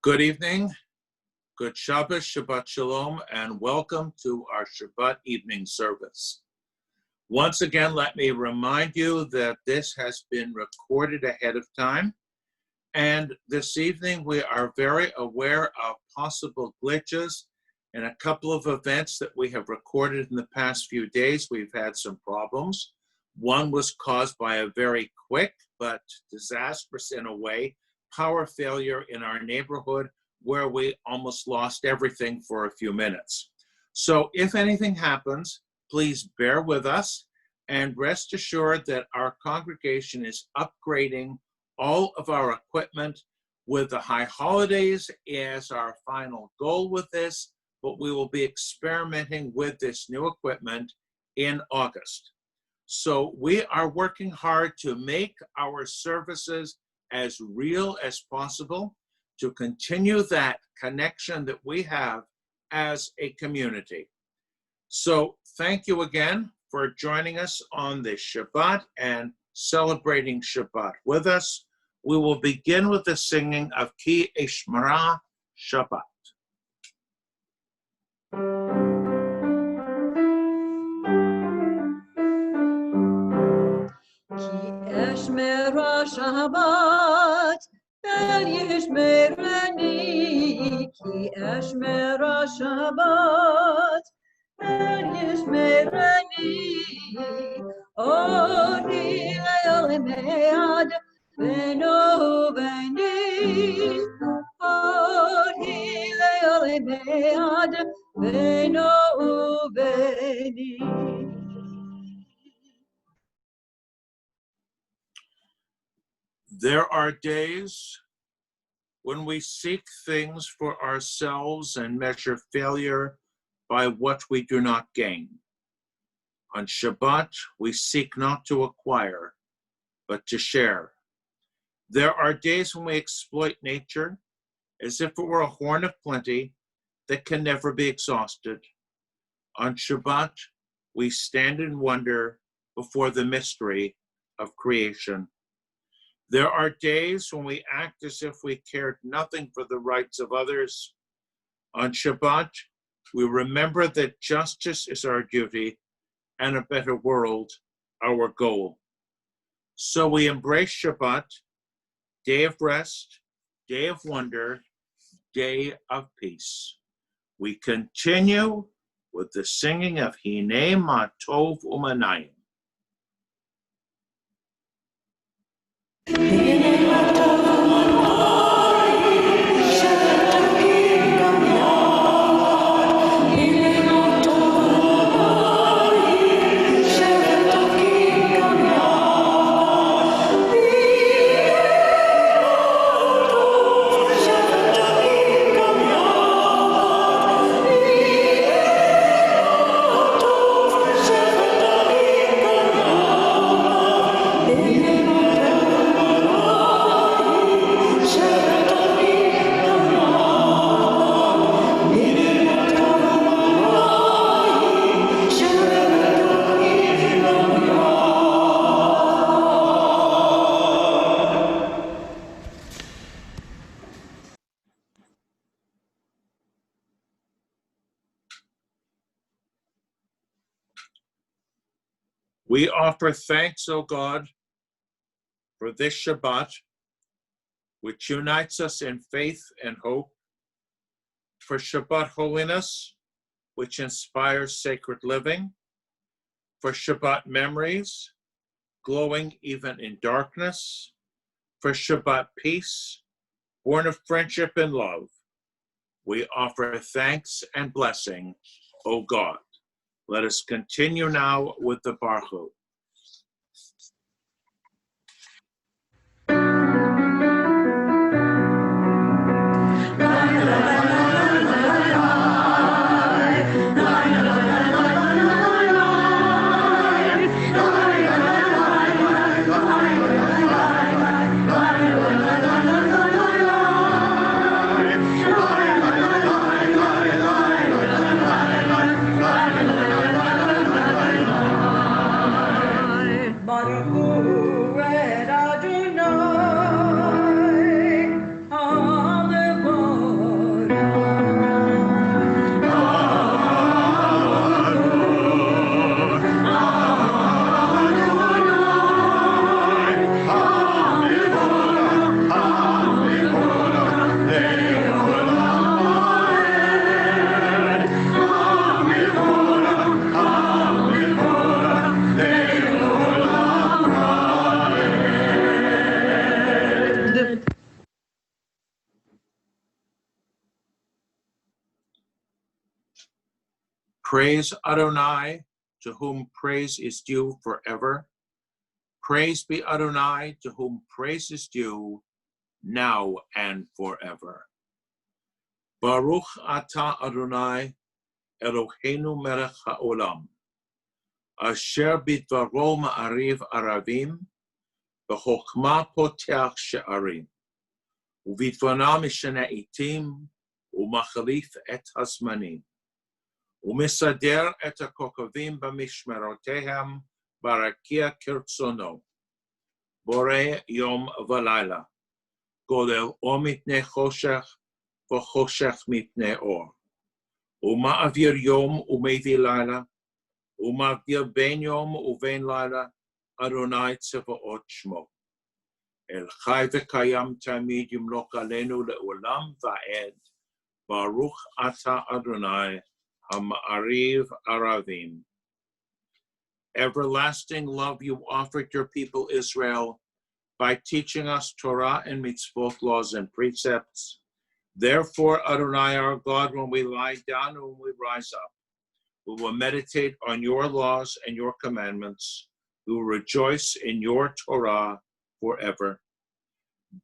Good evening, good Shabbat, Shabbat Shalom, and welcome to our Shabbat evening service. Once again, let me remind you that this has been recorded ahead of time, and this evening we are very aware of possible glitches in a couple of events that we have recorded in the past few days. We've had some problems. One was caused by a very quick but disastrous in a way power failure in our neighborhood where we almost lost everything for a few minutes. So if anything happens, please bear with us and rest assured that our congregation is upgrading all of our equipment with the high holidays as our final goal with this, but we will be experimenting with this new equipment in August. So we are working hard to make our services as real as possible, to continue that connection that we have as a community. So thank you again for joining us on this Shabbat and celebrating Shabbat with us. We will begin with the singing of Kish Shabbat. Kish Shabbat, El Yishmerani, Kish Shabbat, El Yishmerani, Ori Le'olemead, Beno Beni, Ori Le'olemead, Beno Beni. There are days when we seek things for ourselves and measure failure by what we do not gain. On Shabbat, we seek not to acquire, but to share. There are days when we exploit nature as if it were a horn of plenty that can never be exhausted. On Shabbat, we stand in wonder before the mystery of creation. There are days when we act as if we cared nothing for the rights of others. On Shabbat, we remember that justice is our duty and a better world our goal. So we embrace Shabbat, day of rest, day of wonder, day of peace. We continue with the singing of Hinei Ma Tov U'Manayim. We offer thanks, O God, for this Shabbat, which unites us in faith and hope, for Shabbat holiness, which inspires sacred living, for Shabbat memories, glowing even in darkness, for Shabbat peace, born of friendship and love. We offer thanks and blessing, O God. Let us continue now with the Baruch. Praise Adonai, to whom praise is due forever. Praise be Adonai, to whom praise is due now and forever. Baruch atah Adonai, Eloheinu melech haolam, asher bidvaro ma'ariv aravim, b'chokhmah poteach she'arim, ובדבנה משנה עתים, ומחליף את הזמנים, ומסדר את הכוכבים במשמרותיהם, ברקיע כרצונו, בורא יום ולילה, גולל אור מפני חושך, וחושך מפני אור, ומעביר יום ומביא לילה, ומעביר בין יום ובין לילה, אדוני צבאות שמו. אל חי וקיים תמיד ימלוך עלינו לעולם ועד. ברוך אתה Adonai, המעריב ערבים. Everlasting love you offered your people Israel by teaching us Torah and mitzvot, laws and precepts. Therefore, Adonai our God, when we lie down and when we rise up, we will meditate on your laws and your commandments. We will rejoice in your Torah forever.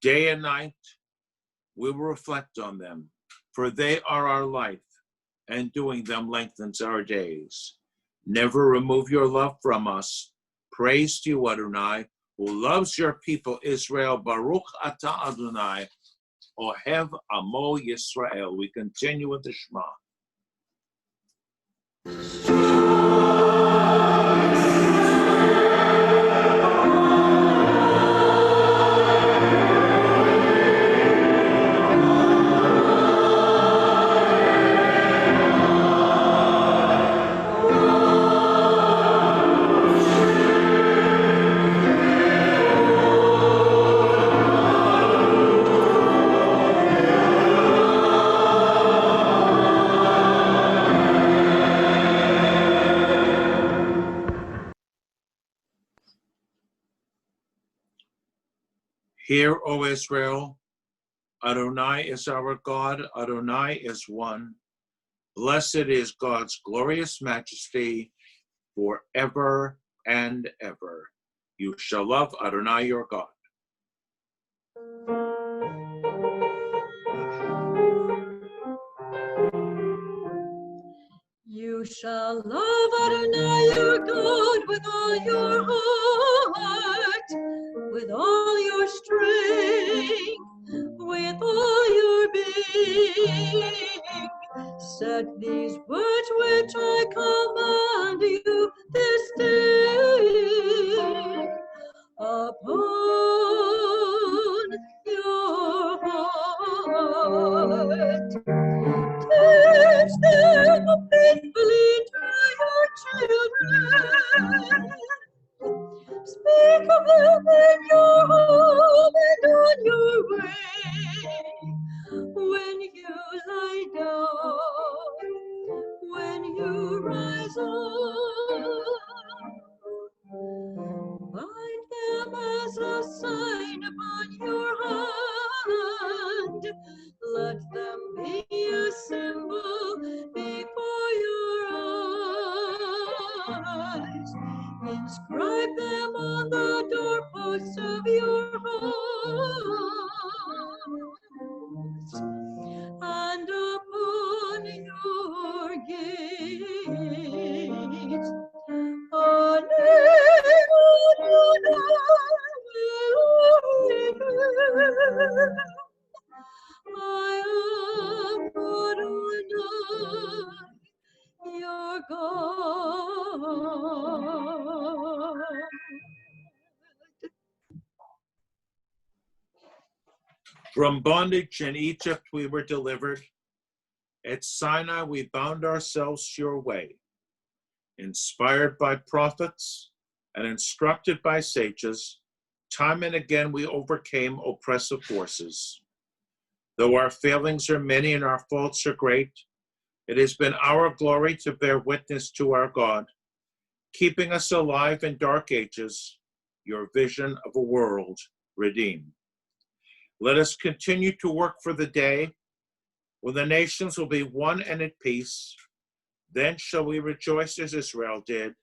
Day and night, we will reflect on them, for they are our life, and doing them lengthens our days. Never remove your love from us. Praise to you, Adonai, who loves your people Israel. Baruch atah Adonai, Ohev Amo Yisrael. We continue with the Shema. Hear, O Israel, Adonai is our God, Adonai is one. Blessed is God's glorious majesty forever and ever. You shall love Adonai your God. You shall love Adonai your God with all your heart, with all your strength, with all your being. Set these words which I command you this day upon your heart. Teach them faithfully to your children. Speak of them in your home and on your way. When you lie down, when you rise up, bind them as a sign upon your hand. Let them be a symbol before your eyes. Inscribe them on the doorposts of your hearts and upon your gates. I am Adonai, your God. From bondage in Egypt we were delivered. At Sinai we bound ourselves to your way. Inspired by prophets and instructed by sages, time and again we overcame oppressive forces. Though our failings are many and our faults are great, it has been our glory to bear witness to our God, keeping us alive in dark ages, your vision of a world redeemed. Let us continue to work for the day when the nations will be one and at peace. Then shall we rejoice as Israel did,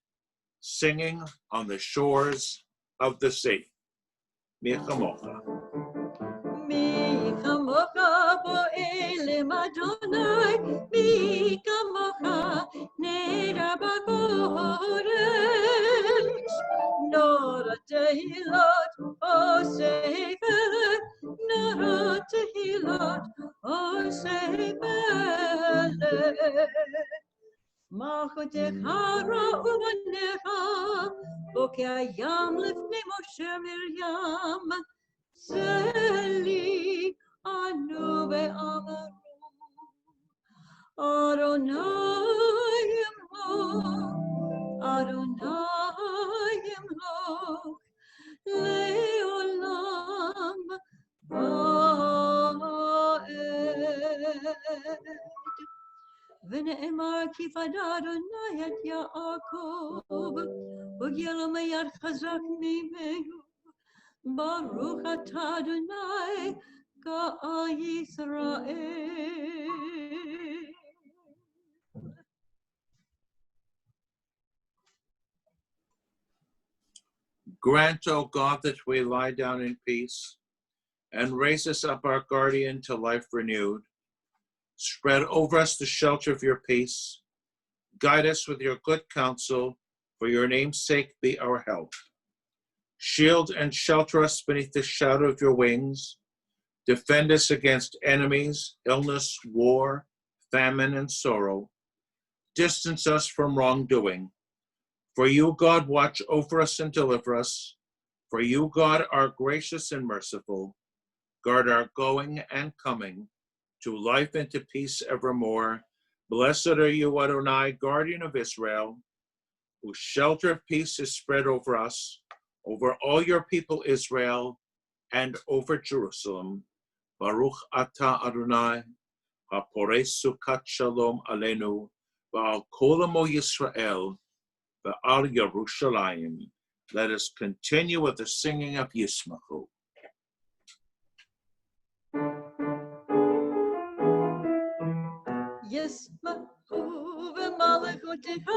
singing on the shores of the sea. Mi chamocha. Mi chamocha bo'elim Adonai, mi chamocha neder b'kodesh. Nora tehilot oseh Nora tehilot oseh Malchutecha ra'uvanecha, Bokei hayam lifnei Moshe Miriam, Zeli anu ve'amaru, Adonai yimloch, le'olam va'ed. ונאמר כי פדה אדוני את יעקב, וגילה לו מיד חזק ממנו. ברוך אתה אדוני גאל ישראל. Grant, O God, that we lie down in peace, and raise us up our guardian to life renewed. Spread over us the shelter of your peace. Guide us with your good counsel. For your name's sake, be our help. Shield and shelter us beneath the shadow of your wings. Defend us against enemies, illness, war, famine, and sorrow. Distance us from wrongdoing. For you, God, watch over us and deliver us. For you, God, are gracious and merciful. Guard our going and coming, to life and to peace evermore. Blessed are you, Adonai, guardian of Israel, whose shelter of peace is spread over us, over all your people Israel, and over Jerusalem. Baruch atah Adonai, haporei sukat shalom aleinu, va'al kol amo Yisrael, va'al Yerushalayim. Let us continue with the singing of Yismachu. ישמחו במלכותך,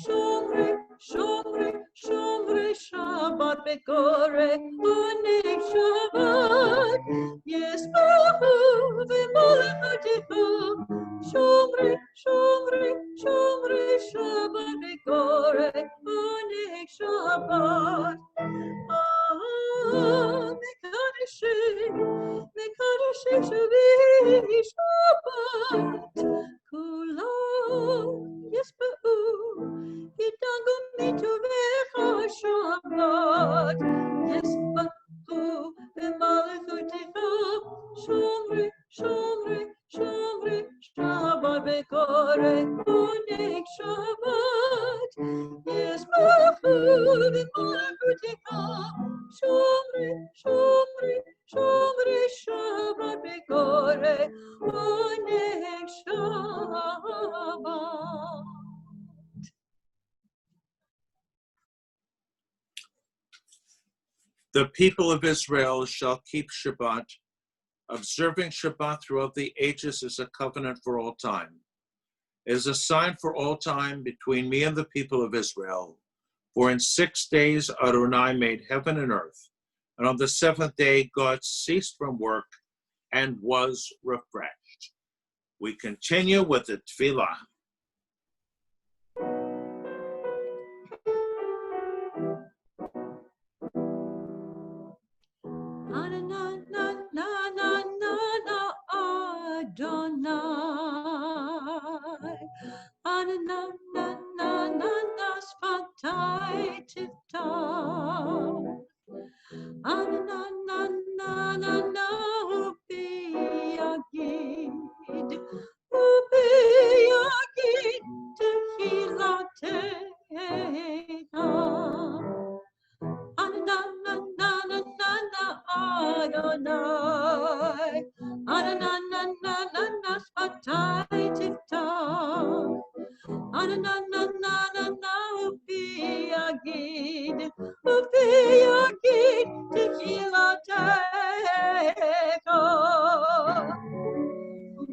שומרי, שומרי, שומרי שבת בקורא עונג שבת. ישמחו במלכותך, שומרי, שומרי, שומרי שבת בקורא עונג שבת. מקדשי שבי שבת, כולם ישבעו, ידאגו מטובך שבת. ישבחו במלכותך, שומרי, שומרי, שומרי שבת בקורא עונג שבת. ישבחו במלכותך, שומרי, שומרי, שומרי שבת בקורא עונג שבת. The people of Israel shall keep Shabbat. Observing Shabbat throughout the ages is a covenant for all time. It is a sign for all time between me and the people of Israel. For in 6 days Adonai made heaven and earth, and on the seventh day God ceased from work and was refreshed. We continue with the tefillah.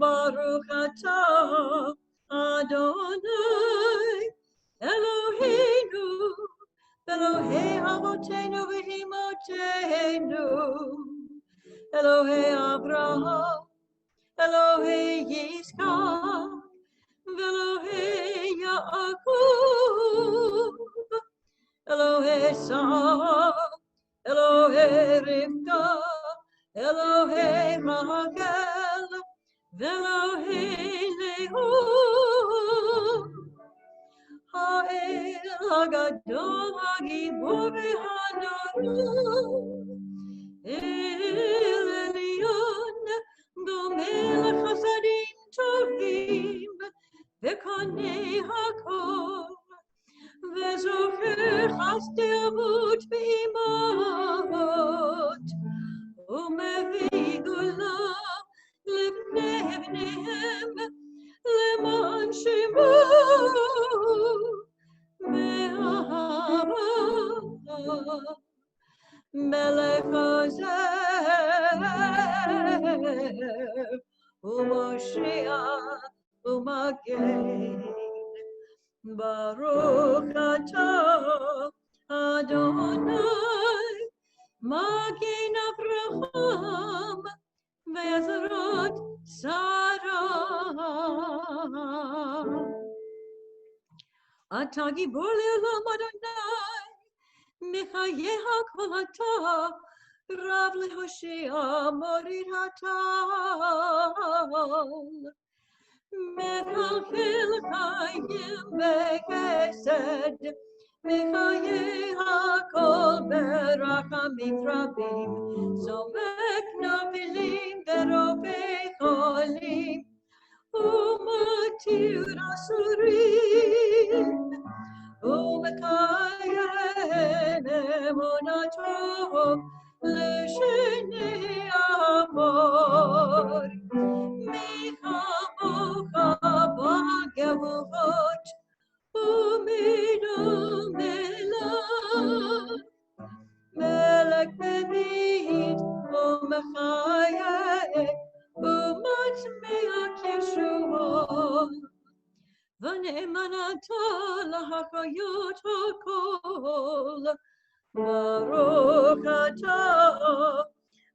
Baruch atah Adonai Avotenu v'imotenu, Elohei Avraham, Elohei Yitzchak, Elohei Yaakov, Elohei Sarah, Elohei Rivka, Elohei Rachel, Elohei Lehu, Ha'el Hagadol Hagibor v'Hanor, El Elyon, Gomel Chasadim Tovim, V'Konei Hakol, V'Zocher Chasdevut V'imot, U'mevii Gula Livnei Bneihem, Leman Shemo, Me'ahava, Melech Ozer, U'Moshiach, U'Magen, Baruch atah Adonai, Magen Avraham, Ve'ezrat Sarah. Atah gibor le'olam Adonai, Mechayeh hakol atah, Rav lehoshia morid hatal. Mechalchel chayim bechesed, Mechayeh hakol berachamim rabim, Somek nobilim verovei cholim, Umatir asurim, Umekayen emunato l'shenei amor. Michamocha b'gevurot u'minumela, Melech David u'mechayeh u'matmeach Yeshua. V'ne'emanata l'hachayot hakol, Baruch atah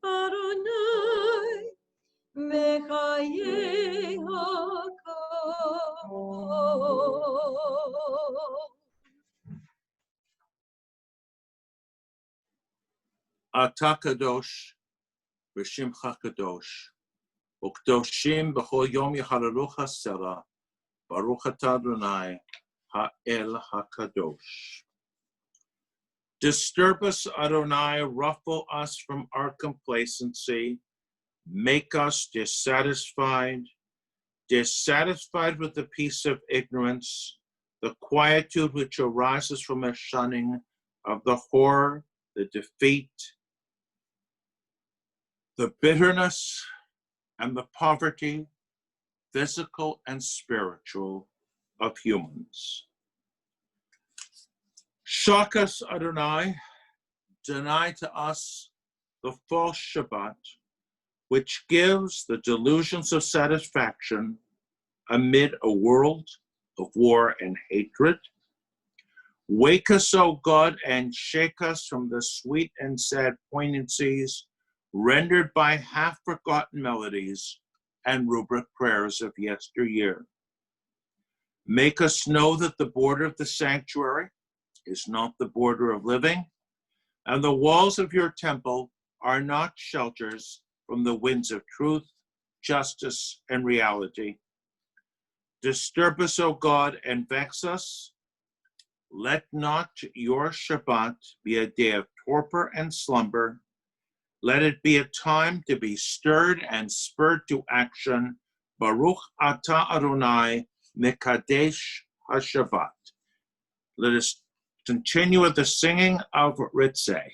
Adonai, Mechayeh hakol. Atah kadosh v'shimcha kadosh, u'kadoshim b'chol yom yachalalucha sela, Baruch atah Adonai, ha'el hakadosh. Disturb us, Adonai, ruffle us from our complacency, make us dissatisfied with the peace of ignorance, the quietude which arises from a shunning of the horror, the defeat, the bitterness, and the poverty, physical and spiritual, of humans. Shock us, Adonai, deny to us the false Shabbat, which gives the delusions of satisfaction amid a world of war and hatred. Wake us, O God, and shake us from the sweet and sad poignancies rendered by half-forgotten melodies and rubric prayers of yesteryear. Make us know that the border of the sanctuary is not the border of living, and the walls of your temple are not shelters from the winds of truth, justice, and reality. Disturb us, O God, and vex us. Let not your Shabbat be a day of torpor and slumber. Let it be a time to be stirred and spurred to action. Baruch atah Adonai mekadesh HaShabbat. Let us continue with the singing of Ritzeh.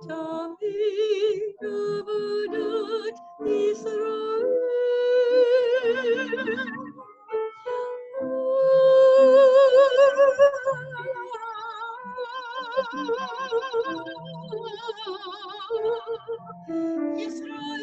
Tamid avodat Israel. Israel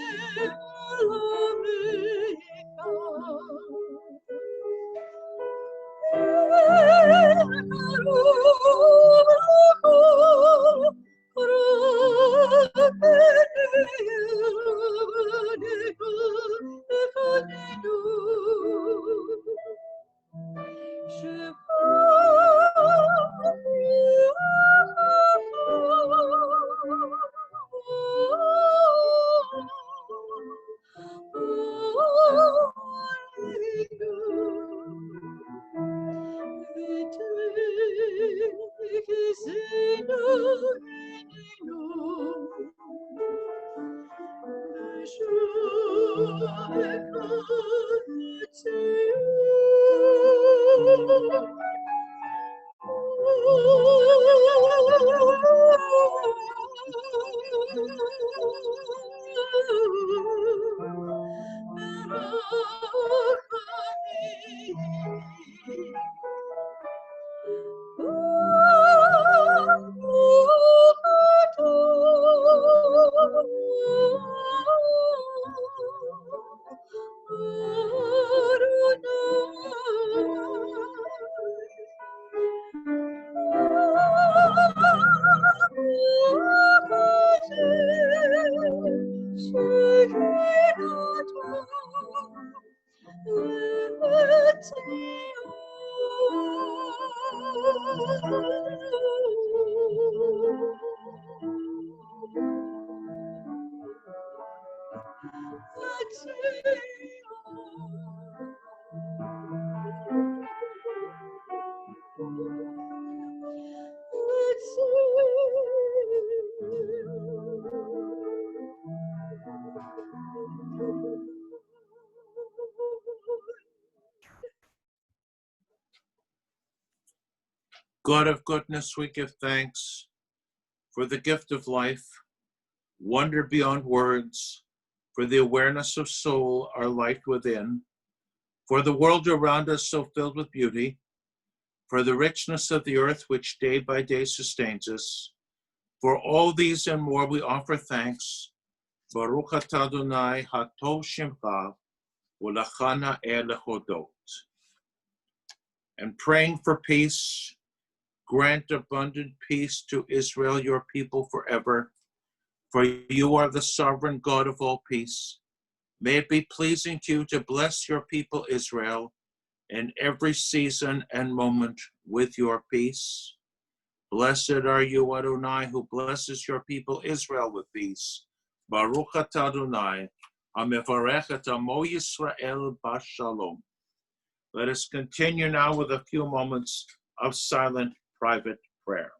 God of goodness, we give thanks for the gift of life, wonder beyond words, for the awareness of soul, our light within, for the world around us so filled with beauty, for the richness of the earth which day by day sustains us. For all these and more we offer thanks. Baruch atah Adonai hatov shemcha u'lachana lehodot. And praying for peace, grant abundant peace to Israel, your people forever. For you are the sovereign God of all peace. May it be pleasing to you to bless your people Israel in every season and moment with your peace. Blessed are you, Adonai, who blesses your people Israel with peace. Baruch atah Adonai, hamevarech et amo Yisrael b'shalom. Let us continue now with a few moments of silent private prayer.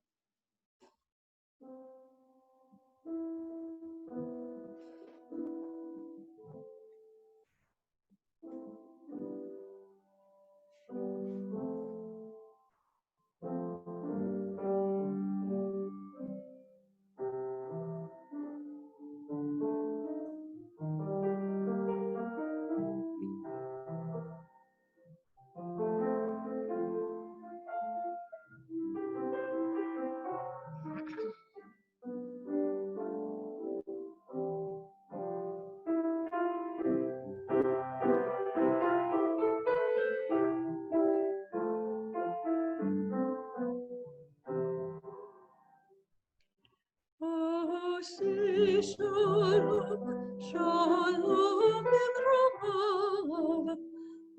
Shalom, shalom b'dromav,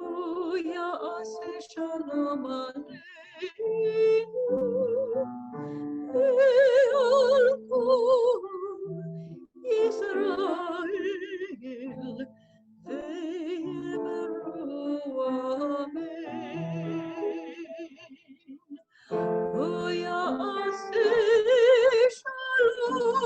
u'yaseh shalom aleinu, ve'al kol Yisrael, ve'yemeru amen. Shalom,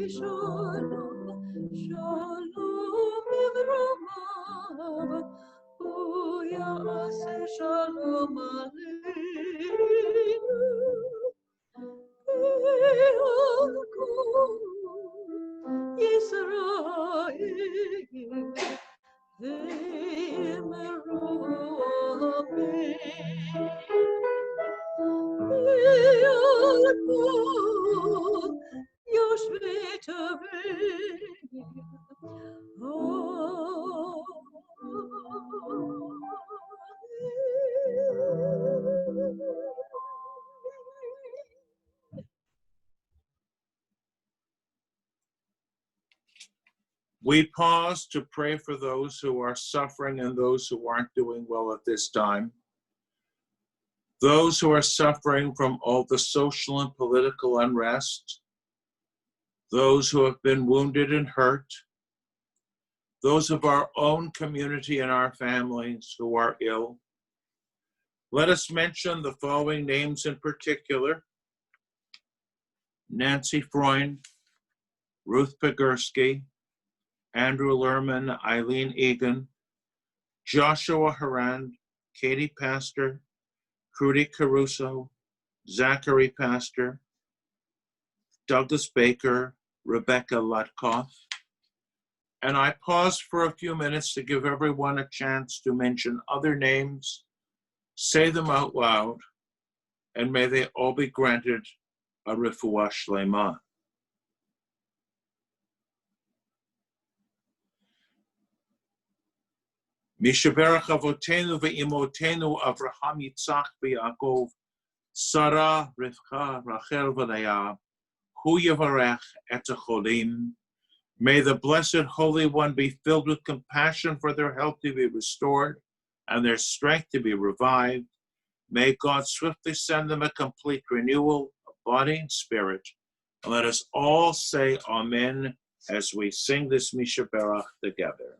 Shalom, Shalom Ivromav, Uyase Shalom Aleinu, Be'alkol Yisrael, Ve'emeru Amen. Be'alkol Yoshvei Tavei, We pause to pray for those who are suffering and those who aren't doing well at this time. Those who are suffering from all the social and political unrest, those who have been wounded and hurt, those of our own community and our families who are ill. Let us mention the following names in particular: Nancy Freund, Ruth Pigursky, Andrew Lerman, Eileen Egan, Joshua Harand, Katie Pastor, Trudy Caruso, Zachary Pastor, Douglas Baker, Rebecca Lutkoff. And I pause for a few minutes to give everyone a chance to mention other names, say them out loud, and may they all be granted a refuah shlema. Mishaberach avotenu ve'imotenu Avraham, Yitzchak, ve'Yaakov, Sarah, Rivka, Rachel, v'Leah, Hu Yevarech et hacholim. May the Blessed Holy One be filled with compassion for their health to be restored and their strength to be revived. May God swiftly send them a complete renewal of body and spirit. And let us all say Amen as we sing this Mishaberach together.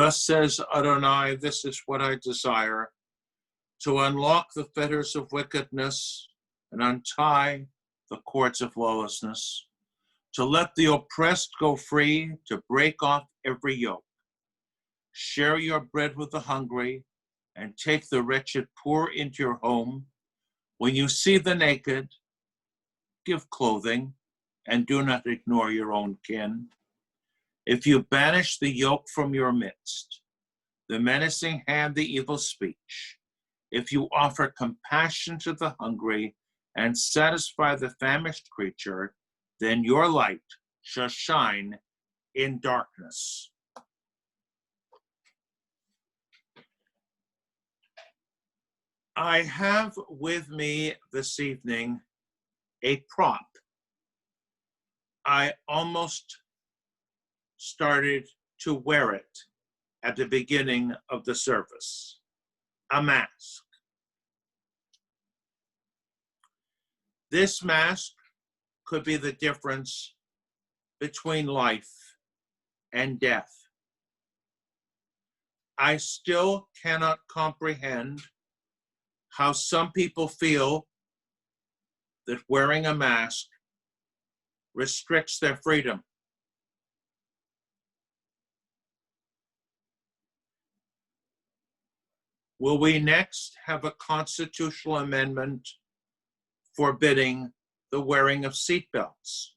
Thus says Adonai, this is what I desire, to unlock the fetters of wickedness and untie the cords of lawlessness, to let the oppressed go free, to break off every yoke. Share your bread with the hungry and take the wretched poor into your home. When you see the naked, give clothing and do not ignore your own kin. If you banish the yoke from your midst, the menacing hand, the evil speech, if you offer compassion to the hungry and satisfy the famished creature, then your light shall shine in darkness. I have with me this evening a prop. I almost started to wear it at the beginning of the service, a mask. This mask could be the difference between life and death. I still cannot comprehend how some people feel that wearing a mask restricts their freedom. Will we next have a constitutional amendment forbidding the wearing of seatbelts?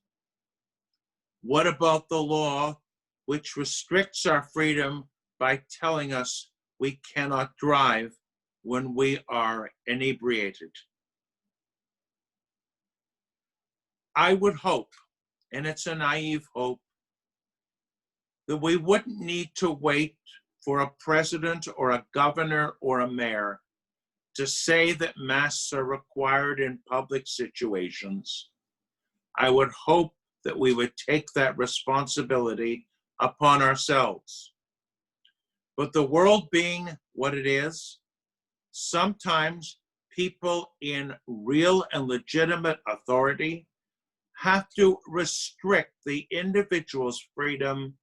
What about the law which restricts our freedom by telling us we cannot drive when we are inebriated? I would hope, and it's a naive hope, that we wouldn't need to wait for a president or a governor or a mayor to say that masks are required in public situations. I would hope that we would take that responsibility upon ourselves. But the world being what it is, sometimes people in real and legitimate authority have to restrict the individual's freedom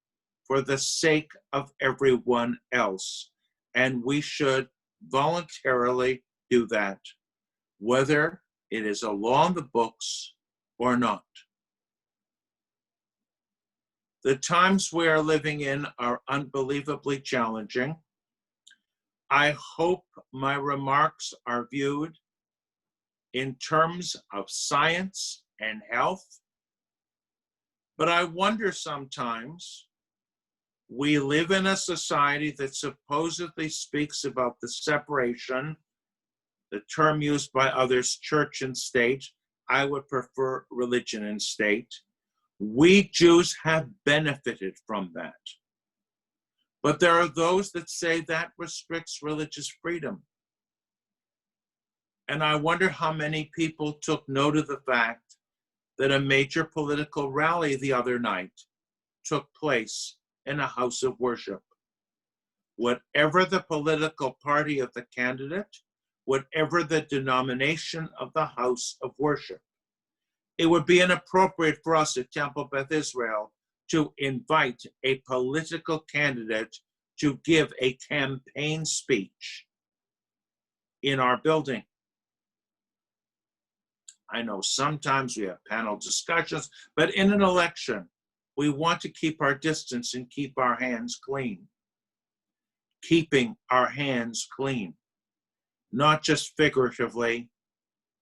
for the sake of everyone else. And we should voluntarily do that, whether it is a law in the books or not. The times we are living in are unbelievably challenging. I hope my remarks are viewed in terms of science and health, but I wonder sometimes, we live in a society that supposedly speaks about the separation, the term used by others, church and state. I would prefer religion and state. We Jews have benefited from that. But there are those that say that restricts religious freedom. And I wonder how many people took note of the fact that a major political rally the other night took place in a house of worship. Whatever the political party of the candidate, whatever the denomination of the house of worship, it would be inappropriate for us at Temple Beth Israel to invite a political candidate to give a campaign speech in our building. I know sometimes we have panel discussions, but in an election, we want to keep our distance and keep our hands clean. Keeping our hands clean, not just figuratively,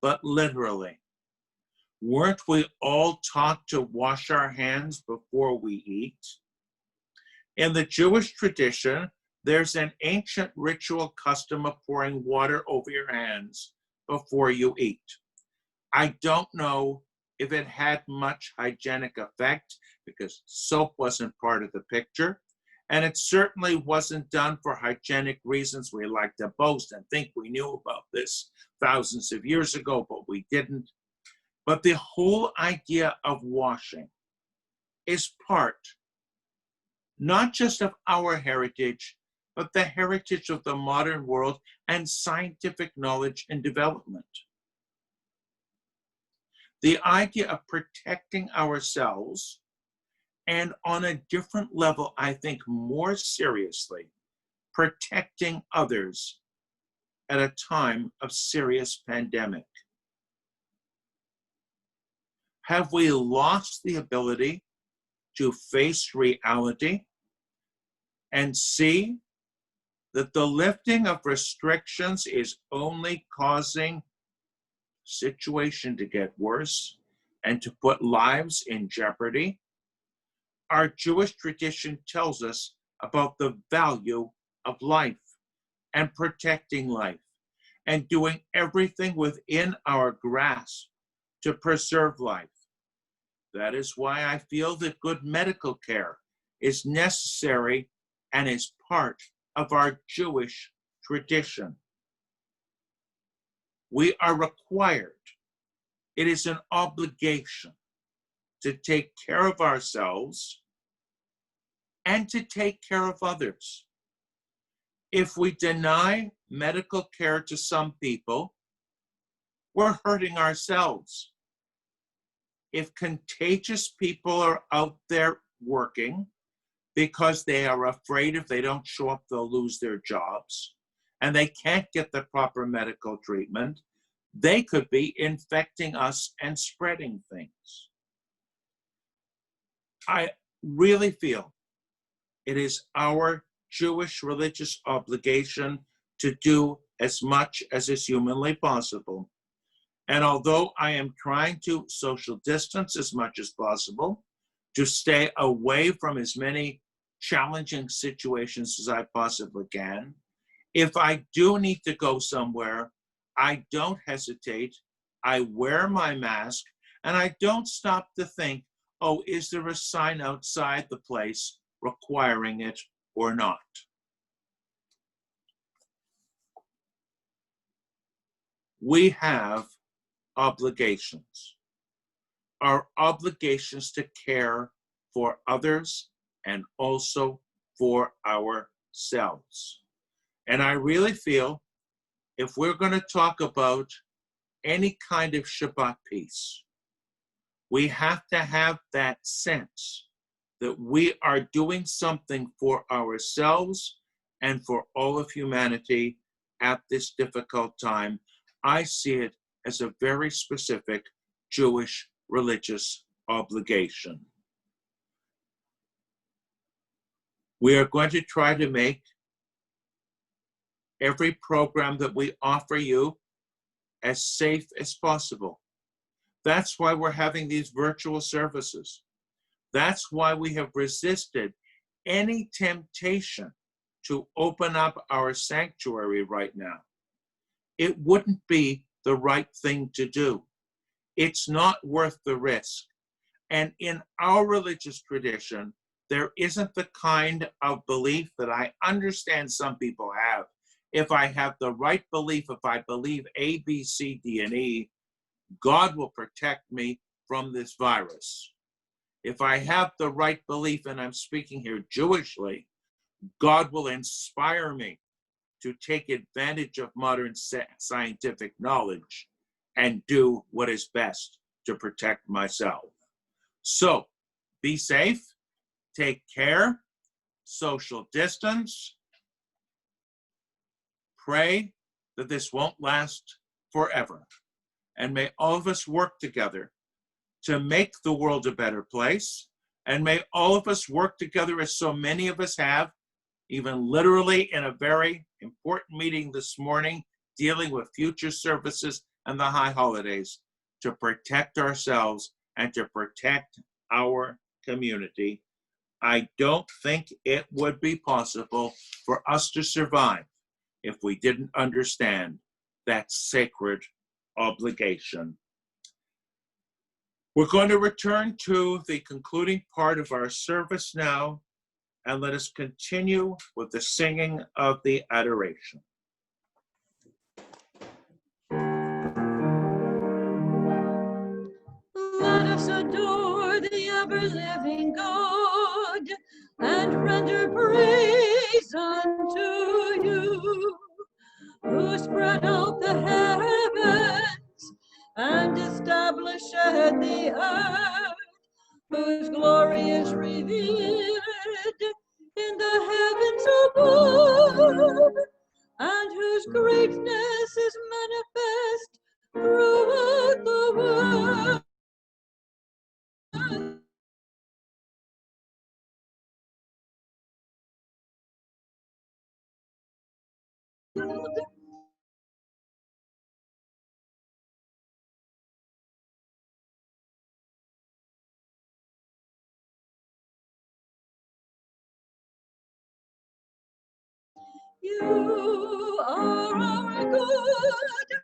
but literally. Weren't we all taught to wash our hands before we eat? In the Jewish tradition, there's an ancient ritual custom of pouring water over your hands before you eat. I don't know if it had much hygienic effect because soap wasn't part of the picture, and it certainly wasn't done for hygienic reasons. We like to boast and think we knew about this thousands of years ago, but we didn't. But the whole idea of washing is part, not just of our heritage, but the heritage of the modern world and scientific knowledge and development. The idea of protecting ourselves, and on a different level, I think more seriously, protecting others at a time of serious pandemic. Have we lost the ability to face reality and see that the lifting of restrictions is only causing situation to get worse and to put lives in jeopardy? Our Jewish tradition tells us about the value of life and protecting life and doing everything within our grasp to preserve life. That is why I feel that good medical care is necessary and is part of our Jewish tradition. We are required, it is an obligation to take care of ourselves and to take care of others. If we deny medical care to some people, we're hurting ourselves. if contagious people are out there working because they are afraid if they don't show up, they'll lose their jobs, and they can't get the proper medical treatment, they could be infecting us and spreading things. I really feel it is our Jewish religious obligation to do as much as is humanly possible. And although I am trying to social distance as much as possible, to stay away from as many challenging situations as I possibly can, if I do need to go somewhere, I don't hesitate. I wear my mask, and I don't stop to think, oh, is there a sign outside the place requiring it or not? We have obligations. Our obligations to care for others and also for ourselves. And I really feel if we're going to talk about any kind of Shabbat peace, we have to have that sense that we are doing something for ourselves and for all of humanity at this difficult time. I see it as a very specific Jewish religious obligation. We are going to try to make every program that we offer you as safe as possible. That's why we're having these virtual services. That's why we have resisted any temptation to open up our sanctuary right now. It wouldn't be the right thing to do. It's not worth the risk. And in our religious tradition, there isn't the kind of belief that I understand some people have. If I have the right belief, if I believe A, B, C, D, and E, God will protect me from this virus. If I have the right belief, and I'm speaking here Jewishly, God will inspire me to take advantage of modern scientific knowledge and do what is best to protect myself. So, be safe, take care, social distance, pray that this won't last forever. And may all of us work together to make the world a better place. And may all of us work together, as so many of us have, even literally in a very important meeting this morning, dealing with future services and the high holidays, to protect ourselves and to protect our community. I don't think it would be possible for us to survive if we didn't understand that sacred obligation. We're going to return to the concluding part of our service now, and let us continue with the singing of the adoration. Let us adore the ever-living God and render praise unto you, who spread out the heavens and established the earth, whose glory is revealed in the heavens above, and whose greatness is manifest throughout the world. You are our good